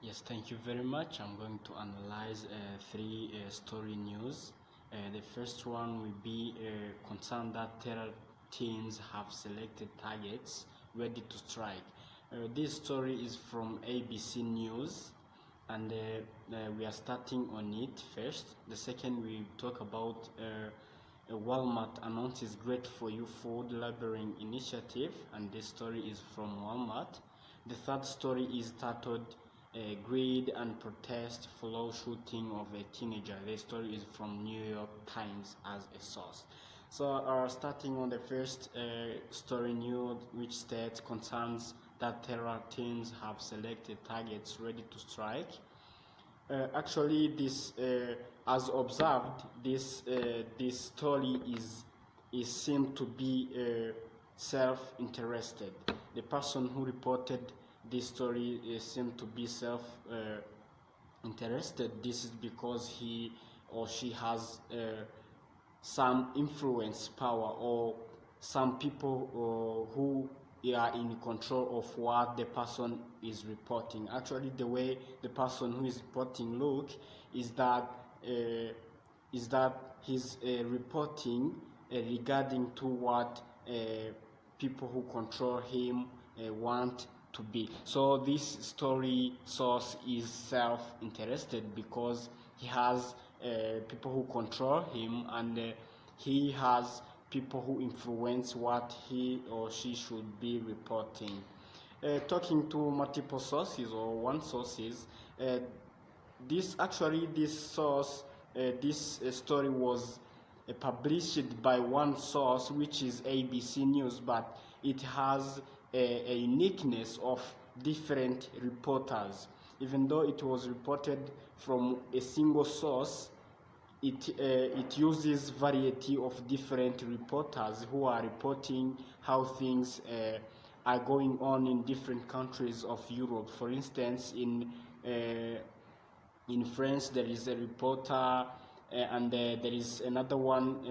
Yes, thank you very much. I'm going to analyze three story news. The first one will be concerned that terror teams have selected targets ready to strike. This story is from ABC News, and we are starting on it first. The second, we talk about Walmart announces Great For You food labeling initiative, and this story is from Walmart. The third story is titled Greed and Protest Follow Shooting of a Teenager. The story is from New York Times as a source. So starting on the first story news, which states concerns that terror teams have selected targets ready to strike. Actually, this, as observed, this story is seemed to be self-interested. The person who reported this story seemed to be self-interested. This is because he or she has some influence power, or some people who are in control of what the person is reporting. Actually, the way the person who is reporting look is that he's reporting regarding to what people who control him want to be. So this story source is self-interested because he has people who control him, and he has people who influence what he or she should be reporting. Talking to multiple sources or one sources, this source, this story was published by one source, which is ABC News, but it has a uniqueness of different reporters. Even though it was reported from a single source, it uses variety of different reporters who are reporting how things are going on in different countries of Europe. For instance, in France there is a reporter, and there is another one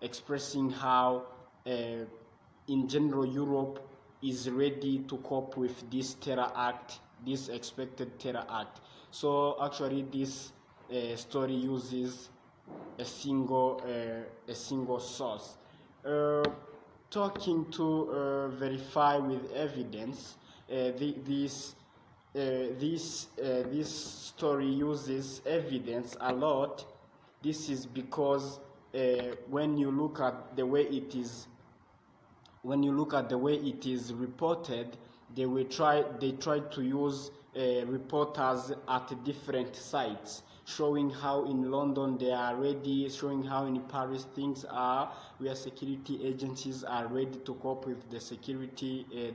expressing how in general Europe is ready to cope with this terror act, this expected terror act. So actually this story uses a single source. Talking to verify with evidence, this story uses evidence a lot. This is because when you look at the way it is reported, they try to use reporters at different sites, showing how in London they are ready, showing how in Paris things are, where security agencies are ready to cope with the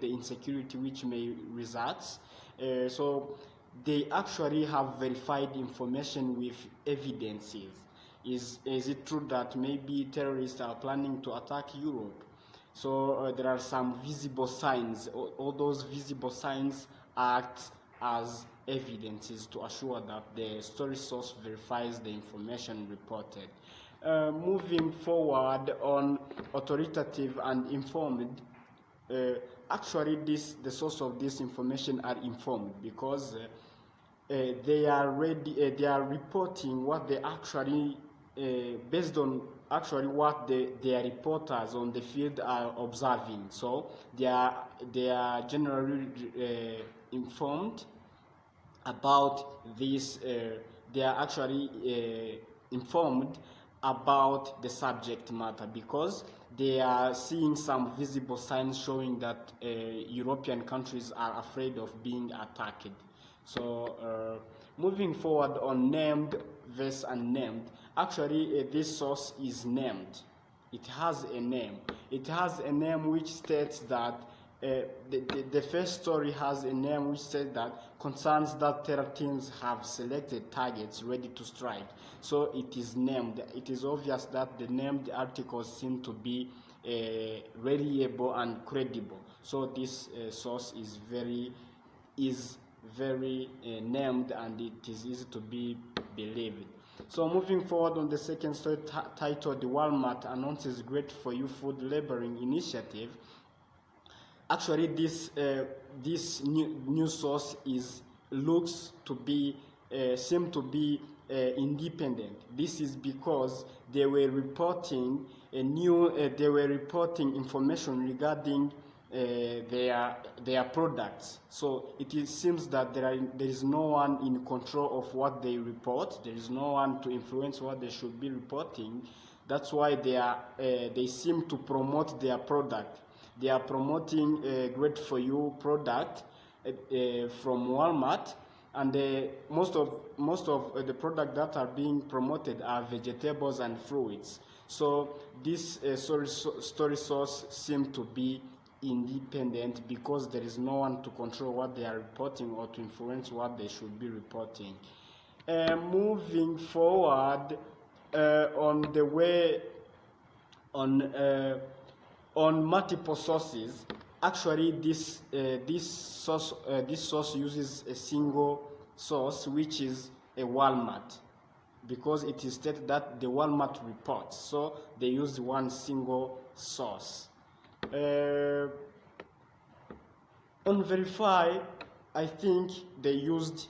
insecurity which may result. So they actually have verified information with evidences. Is it true that maybe terrorists are planning to attack Europe? So there are some visible signs. All those visible signs act as evidences to assure that the story source verifies the information reported. Moving forward on authoritative and informed, actually the source of this information are informed because they are ready. They are reporting what they actually, based on actually what their reporters on the field are observing. So they are generally informed about this. They are actually informed about the subject matter because they are seeing some visible signs showing that European countries are afraid of being attacked. So moving forward on named versus unnamed, actually this source is named. It has a name. It has a name which states that the first story has a name which says that concerns that terror teams have selected targets ready to strike. So it is named. It is obvious that the named articles seem to be reliable and credible. So this source is very named, and it is easy to be believed. So moving forward on the second story titled Walmart announces Great For You food labeling initiative. Actually this news source is looks to be seem to be independent. This is because they were reporting information regarding their products. So seems that there is no one in control of what they report. There is no one to influence what they should be reporting. That's why they seem to promote their product. They are promoting a Great For You product from Walmart, and most of the products that are being promoted are vegetables and fruits. So this story source seem to be independent because there is no one to control what they are reporting or to influence what they should be reporting. Moving forward on multiple sources. Actually, this source uses a single source, which is a Walmart, because it is stated that the Walmart reports. So they use one single source. On verify, I think they used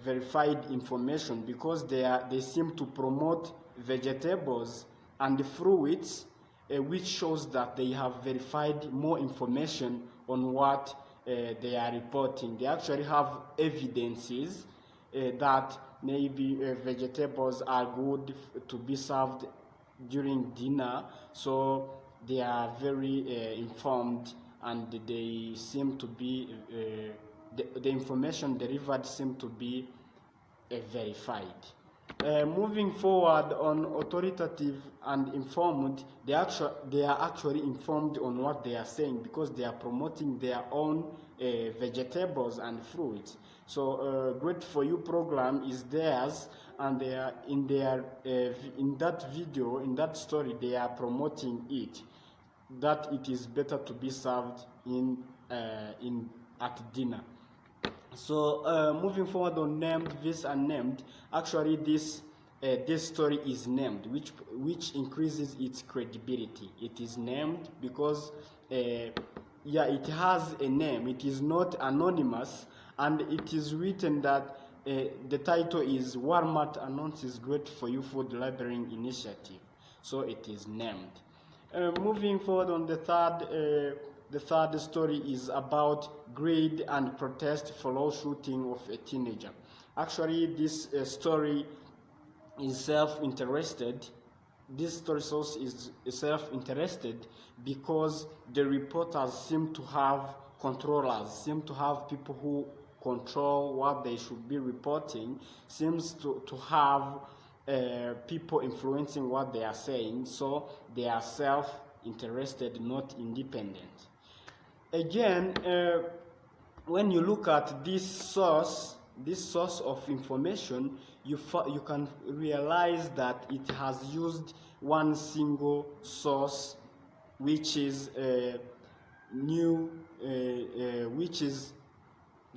verified information because they seem to promote vegetables and fruits, which shows that they have verified more information on what they are reporting. They actually have evidences that maybe vegetables are good to be served during dinner, so they are very informed, and they seem to be the information delivered seem to be verified. Moving forward on authoritative and informed, they are actually informed on what they are saying because they are promoting their own vegetables and fruits. So Great For You program is theirs, and they are in that video, in that story, they are promoting it, that it is better to be served at dinner. So moving forward on named vs unnamed, actually this story is named, which increases its credibility. It is named because it has a name. It is not anonymous, and it is written that the title is Walmart announces Great For You food labeling initiative. So it is named. Moving forward on the third story is about greed and protest follow shooting of a teenager. Actually, this story is self-interested. This story source is self-interested because the reporters seem to have controllers, seem to have people who control what they should be reporting, seems to have people influencing what they are saying, so they are self-interested, not independent. Again, when you look at this source of information, you can realize that it has used one single source, which is which is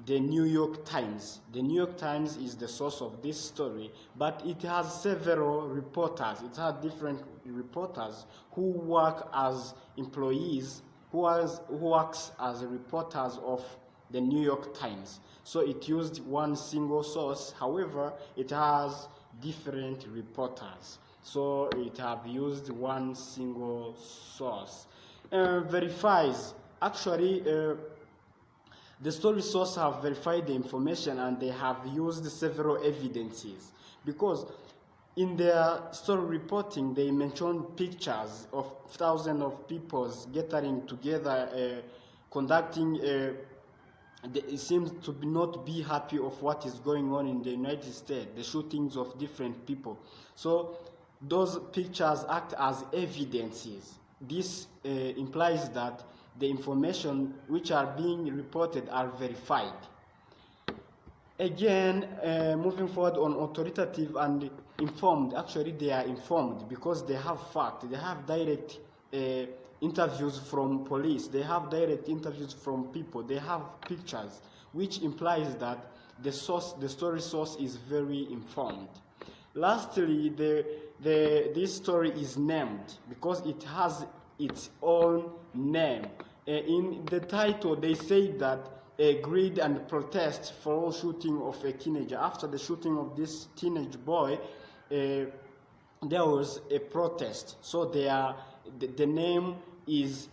the New York Times. The New York Times is the source of this story, but it has several reporters. It has different reporters who work as employees, who works as reporters of the New York Times. So it used one single source. However, it has different reporters. So it have used one single source. Verifies. Actually, the story source have verified the information, and they have used several evidences, because in their story reporting they mentioned pictures of thousands of people gathering together, conducting it seems to not be happy of what is going on in the United States, the shootings of different people. So those pictures act as evidences. This implies that the information which are being reported are verified. Again, moving forward on authoritative and informed, actually they are informed because they have fact, they have direct interviews from police, they have direct interviews from people, they have pictures, which implies that the story source is very informed. Lastly, this story is named because it has its own name. In the title, they say that agreed and protest for shooting of a teenager. After the shooting of this teenage boy, there was a protest. So the name is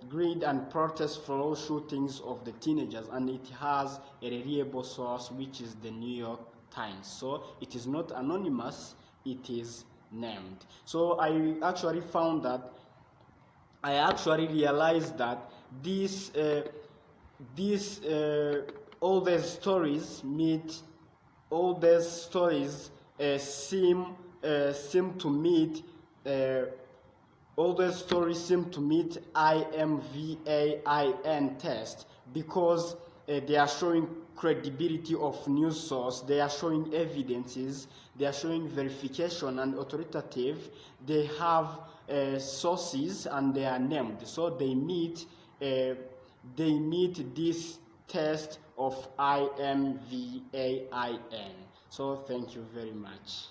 Greed and Protest for All Shootings of the Teenagers, and it has a reliable source, which is the New York Times. So it is not anonymous, it is named. So I actually realized that all these stories seem to meet IMVAIN test, because they are showing credibility of news source, they are showing evidences, they are showing verification and authoritative, they have sources, and they are named. So they meet this test of IMVAIN. So thank you very much.